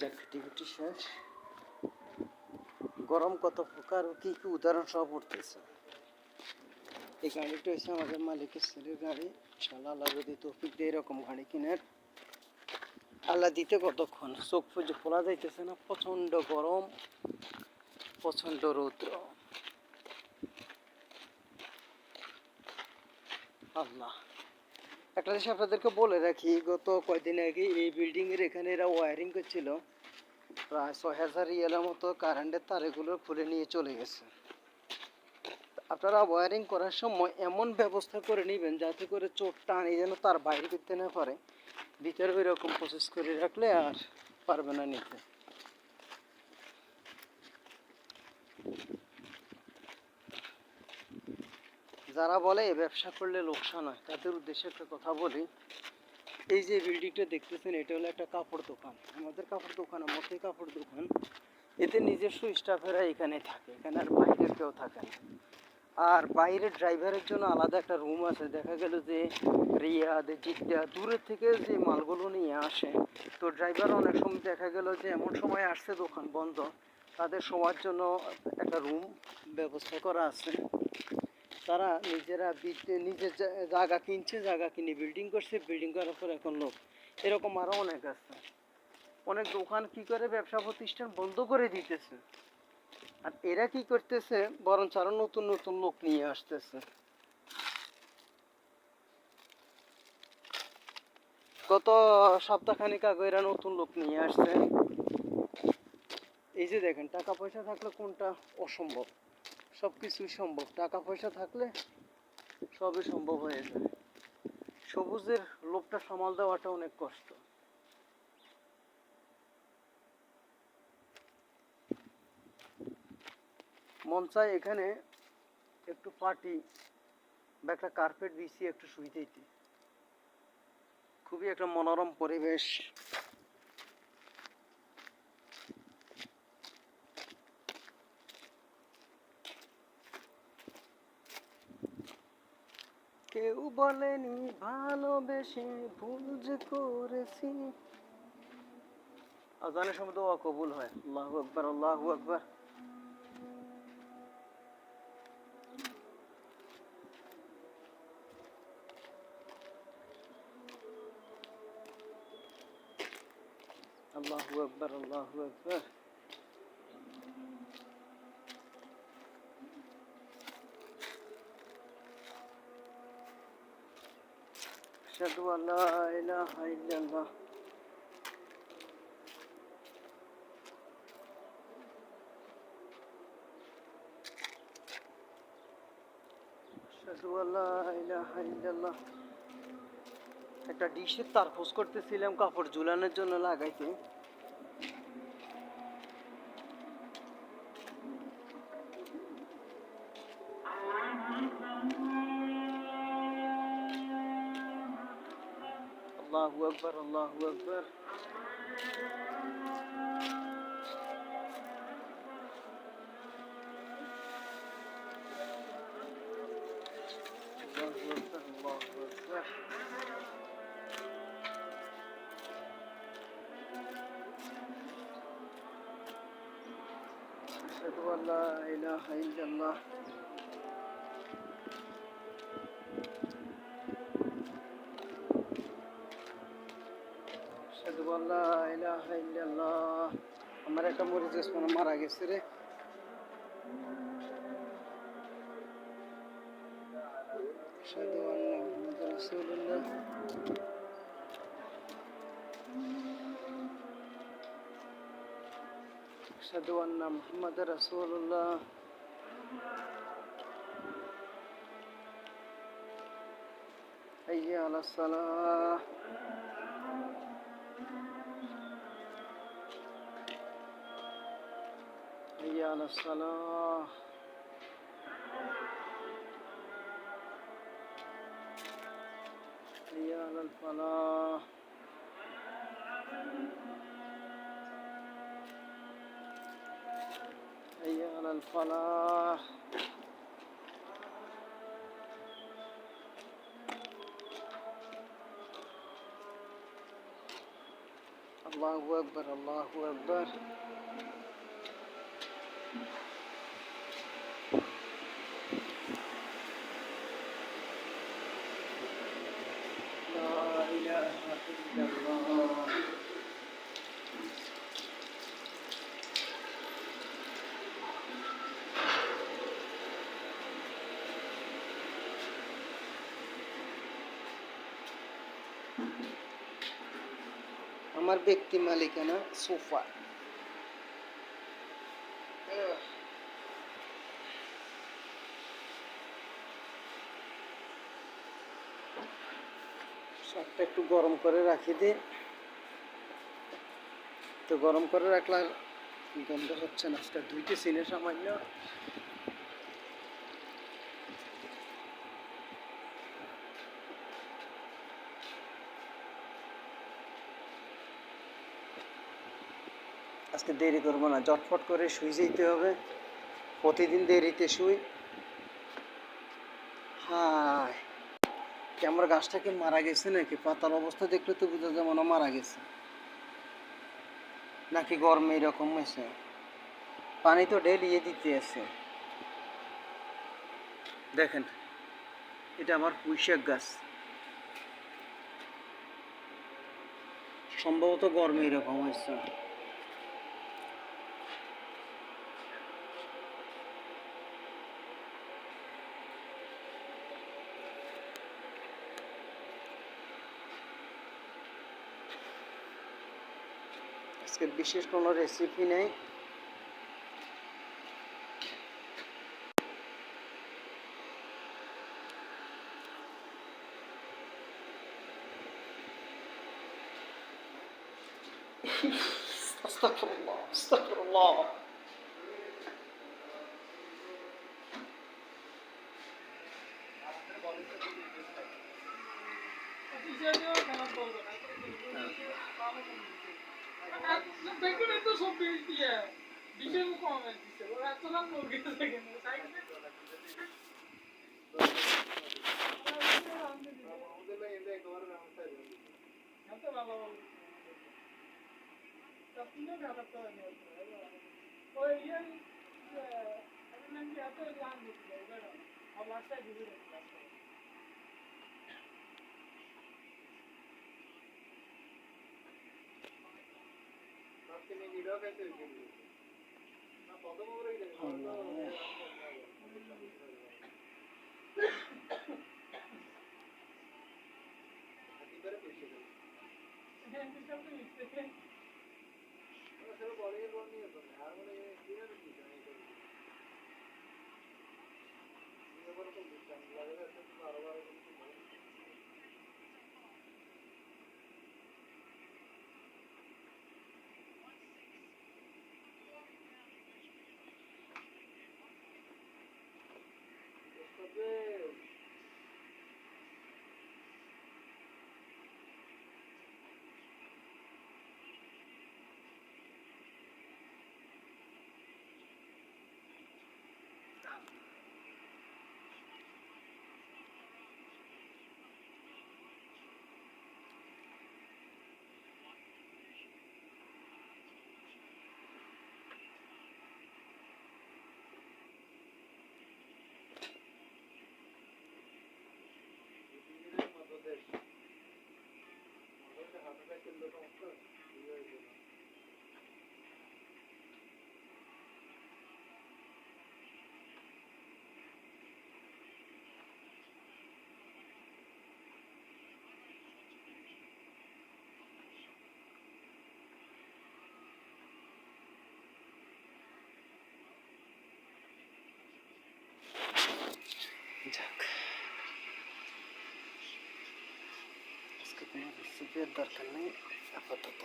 যা ক্রিটিভিটি শেষ। গরম কত প্রকার ও কী কী উদাহরণ সব উঠতেছে। এই গাড়িটা হচ্ছে আমাদের মালিকের ছেলের গাড়ি। ইনশাআল্লাহ আল্লাহ যদি তৌফিক দিয়ে এরকম গাড়ি কিনার, আল্লাহ দিতে কতক্ষণ, চোখ পুজো খোলা যাইতেছে না, প্রচণ্ড গরম, প্রচণ্ড রৌদ্র। আল্লাহ, একটা জিনিস আপনাদেরকে বলে রাখি, গত কয়েকদিন আগে এই বিল্ডিংয়ের এখানে এরা ওয়ারিং করছিল, প্রায় ৬,০০০ রিয়ালের মতো কারেন্টের তার এগুলো খুলে নিয়ে চলে গেছে। আপনারা ওয়ারিং করার সময় এমন ব্যবস্থা করে নেবেন যাতে করে চোট টানি যেন তার বাইরে করতে না পারে, ভিতরে ওই রকম প্রসেস করে রাখলে আর পারবে না নিতে। যারা বলে ব্যবসা করলে লোকসান হয়, তাদের উদ্দেশ্যে একটা কথা বলি। এই যে বিল্ডিংটা দেখতেছেন, এটা হলো একটা কাপড় দোকান। আমাদের কাপড় দোকানের মতোই কাপড় দোকান। এতে নিজস্ব স্টাফেরা এখানে থাকে, এখানে আর বাইরের কেউ থাকে না। আর বাইরের ড্রাইভারের জন্য আলাদা একটা রুম আছে। দেখা গেল যে রিয়াদ, জিদ্দা, দূরের থেকে যে মালগুলো নিয়ে আসে, তো ড্রাইভার অনেক সময় দেখা গেল যে এমন সময় আসছে দোকান বন্ধ, তাদের শোয়ার জন্য একটা রুম ব্যবস্থা করা আছে। তারা নিজেরা নিজের জায়গা কিনছে, জায়গা কিনে বিল্ডিং করছে, বিল্ডিং করার পর এখন লোক। এরকম আরও অনেক আছে। অনেক দোকান কি করে ব্যবসা প্রতিষ্ঠান বন্ধ করে দিতেছে, আর এরা কি করতেছে, বরঞ্চ আরো নতুন নতুন লোক নিয়ে আসতেছে। গত সপ্তাহখানেক আগে এরা নতুন লোক নিয়ে আসছে। এই যে দেখেন, টাকা পয়সা থাকলে কোনটা অসম্ভব, সব কিছুই সম্ভব। টাকা পয়সা থাকলে সবই সম্ভব হয়ে যায়। সবুজের লোভটা সামাল দেওয়াটা অনেক কষ্ট। মন চায় এখানে একটু পার্টি বা একটা কার্পেট বিছিয়ে একটু শুইতে দিতে। খুবই একটা মনোরম পরিবেশ। কেউ বলেনি ভালোবেসে ভুল যে করেছি। আজানের সময় দোয়া কবুল হয়। আল্লাহু আকবার, আল্লাহু আকবার। আল্লাহু আকবার, আল্লাহু আকবার। আশহাদু আল্লা ইলাহা ইল্লাল্লাহ। আশহাদু আল্লা ইলাহা ইল্লাল্লাহ। একটা ডিশের তার খোঁজ করতেছিলাম কাপড় ঝুলানোর জন্য লাগাইতে। আল্লাহু আকবার, আল্লাহু আকবার। আল্লাহু আকবার, আল্লাহু আকবার। আশহাদু আল্লা ইলাহা ইল্লাল্লাহ। আশহাদু আল্লা ইলাহা ইল্লাল্লাহ। আমার একটা মরিচ ওসমান মারা গেছে রে। আশহাদু আন্না মুহাম্মাদুর রাসূলুল্লাহ। আশহাদু আন্না মুহাম্মাদুর রাসূলুল্লাহ। হাইয়া আলাস সালাহ। হাইয়া আলাস সালাহ। হাইয়া আলাল ফালাহ। হাইয়া আলাল ফালাহ। আল্লাহু আকবার, আল্লাহু আকবার। লা ইলাহা ইল্লাল্লাহ। আমার ব্যক্তি মালিকানা সোফা। শাকটা একটু গরম করে রাখি দিই, তো গরম করে রাখলে গন্ধ হচ্ছে না। আজকে ধুইতেছি না সামান্য। আজকে দেরি করবো না, ঝটফট করে শুই যেতে হবে। প্রতিদিন দেরিতে শুই। হ্যাঁ, কি আমার গাছটা কি মারা গেছে নাকি? পাতার অবস্থা দেখলে তো বোঝা যায় মনে হয় মারা গেছে, নাকি গরমে এরকম হয়েছে। পানি তো ডেলি দিতে আছে। দেখেন, এটা আমার পুঁইশাক গাছ। সম্ভবত গরমে এরকম হয়েছে। আজকে বিশেষ কোনো রেসিপি নেই। আস্তাগফিরুল্লাহ, আস্তাগফিরুল্লাহ। যাক, আজকে কোনো রেসিপির দরকার নেই আপাতত।